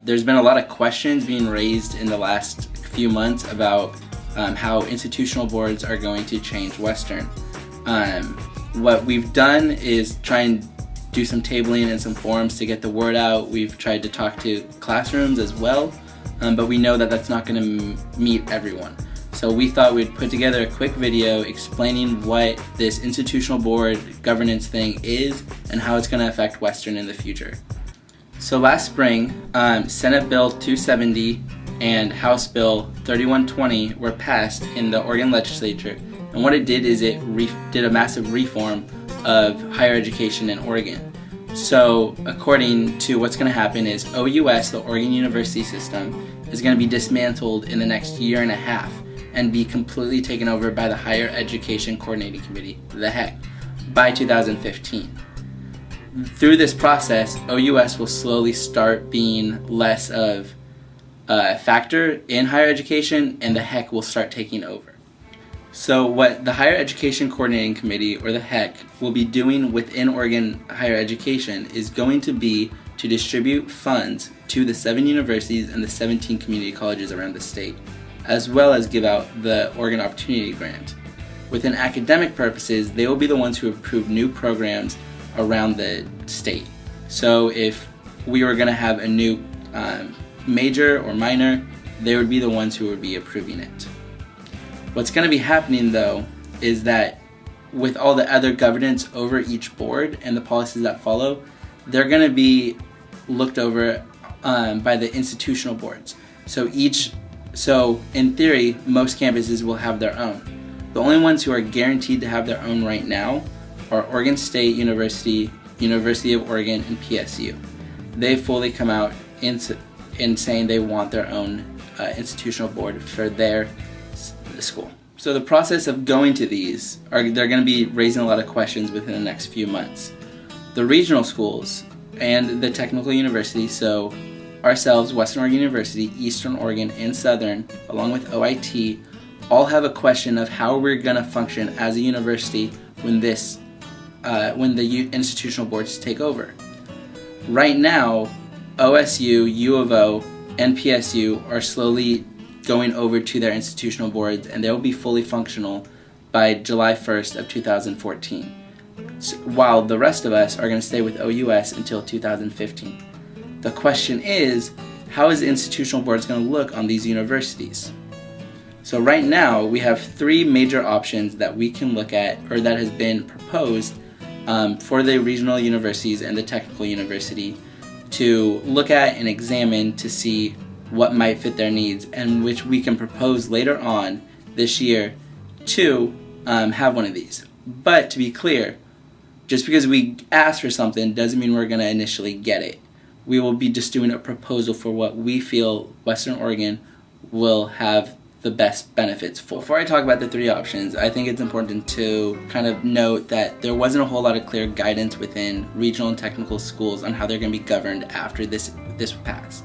There's been a lot of questions being raised in the last few months about how institutional boards are going to change Western. What we've done is try and do some tabling and some forums to get the word out. We've tried to talk to classrooms as well, but we know that that's not going to meet everyone. So we thought we'd put together a quick video explaining what this institutional board governance thing is and how it's going to affect Western in the future. So last spring, Senate Bill 270 and House Bill 3120 were passed in the Oregon legislature, and what it did is it did a massive reform of higher education in Oregon. So according to what's going to happen is OUS, the Oregon University System, is going to be dismantled in the next year and a half and be completely taken over by the Higher Education Coordinating Committee, the HEC, by 2015. Through this process, OUS will slowly start being less of a factor in higher education, and the HEC will start taking over. So what the Higher Education Coordinating Committee, or the HEC, will be doing within Oregon higher education is going to be to distribute funds to the 7 universities and the 17 community colleges around the state, as well as give out the Oregon Opportunity Grant. Within academic purposes, they will be the ones who approve new programs around the state. So if we were going to have a new major or minor, they would be the ones who would be approving it. What's going to be happening though is that with all the other governance over each board and the policies that follow, they're going to be looked over by the institutional boards. So in theory, most campuses will have their own. The only ones who are guaranteed to have their own right now are Oregon State University, University of Oregon, and PSU. They fully come out in saying they want their own institutional board for their school. So the process of going to these, they're going to be raising a lot of questions within the next few months. The regional schools and the technical universities, so ourselves, Western Oregon University, Eastern Oregon, and Southern, along with OIT, all have a question of how we're going to function as a university when the institutional boards take over. Right now, OSU, U of O, and PSU are slowly going over to their institutional boards, and they will be fully functional by July 1st of 2014, while the rest of us are going to stay with OUS until 2015. The question is, how is the institutional boards going to look on these universities? So right now, we have 3 major options that we can look at, or that has been proposed for the regional universities and the technical university to look at and examine to see what might fit their needs, and which we can propose later on this year to have one of these. But to be clear, just because we ask for something doesn't mean we're going to initially get it. We will be just doing a proposal for what we feel Western Oregon will have the best benefits for. Before I talk about the 3 options, I think it's important to kind of note that there wasn't a whole lot of clear guidance within regional and technical schools on how they're going to be governed after this passed.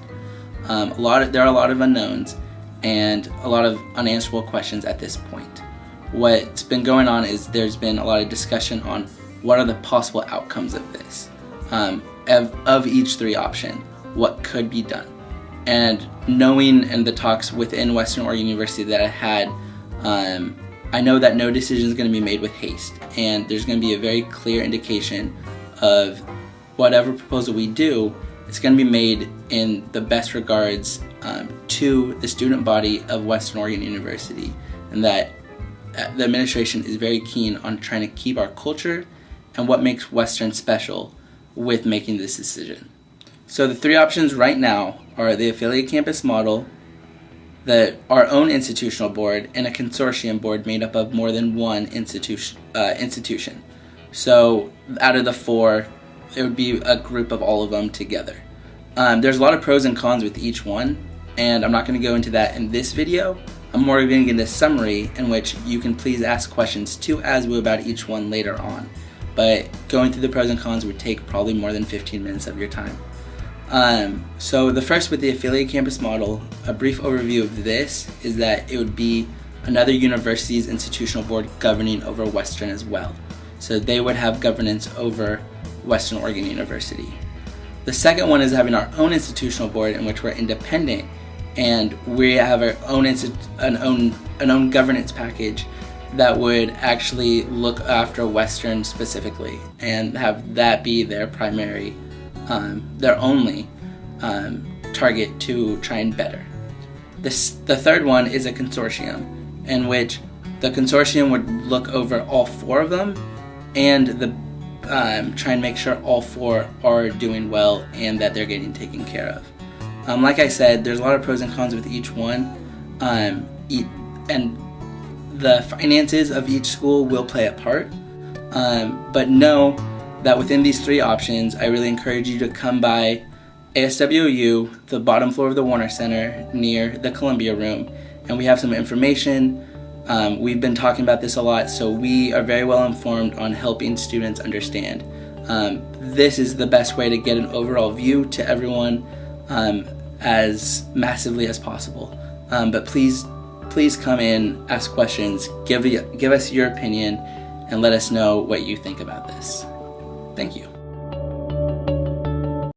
There are a lot of unknowns and a lot of unanswerable questions at this point. What's been going on is there's been a lot of discussion on what are the possible outcomes of this, of each 3 option, what could be done. And knowing in the talks within Western Oregon University that I had, I know that no decision is going to be made with haste, and there's going to be a very clear indication of whatever proposal we do, it's going to be made in the best regards to the student body of Western Oregon University, and that the administration is very keen on trying to keep our culture and what makes Western special with making this decision. So the 3 options right now are the affiliate campus model, our own institutional board, and a consortium board made up of more than one institution. So out of the 4, it would be a group of all of them together. There's a lot of pros and cons with each one, and I'm not going to go into that in this video. I'm more going to get into a summary in which you can please ask questions to ASWU about each one later on. But going through the pros and cons would take probably more than 15 minutes of your time. So the first, with the affiliate campus model, a brief overview of this is that it would be another university's institutional board governing over Western as well. So they would have governance over Western Oregon University. The second one is having our own institutional board in which we're independent and we have our own an own governance package that would actually look after Western specifically and have that be their primary, their only target to try and better. The third one is a consortium in which the consortium would look over all 4 of them and try and make sure all 4 are doing well and that they're getting taken care of. Like I said, there's a lot of pros and cons with each one, and the finances of each school will play a part, but know that within these 3 options, I really encourage you to come by ASWU, the bottom floor of the Warner Center near the Columbia Room, and we have some information. We've been talking about this a lot, so we are very well informed on helping students understand. This is the best way to get an overall view to everyone as massively as possible. But please come in, ask questions, give us your opinion, and let us know what you think about this. Thank you.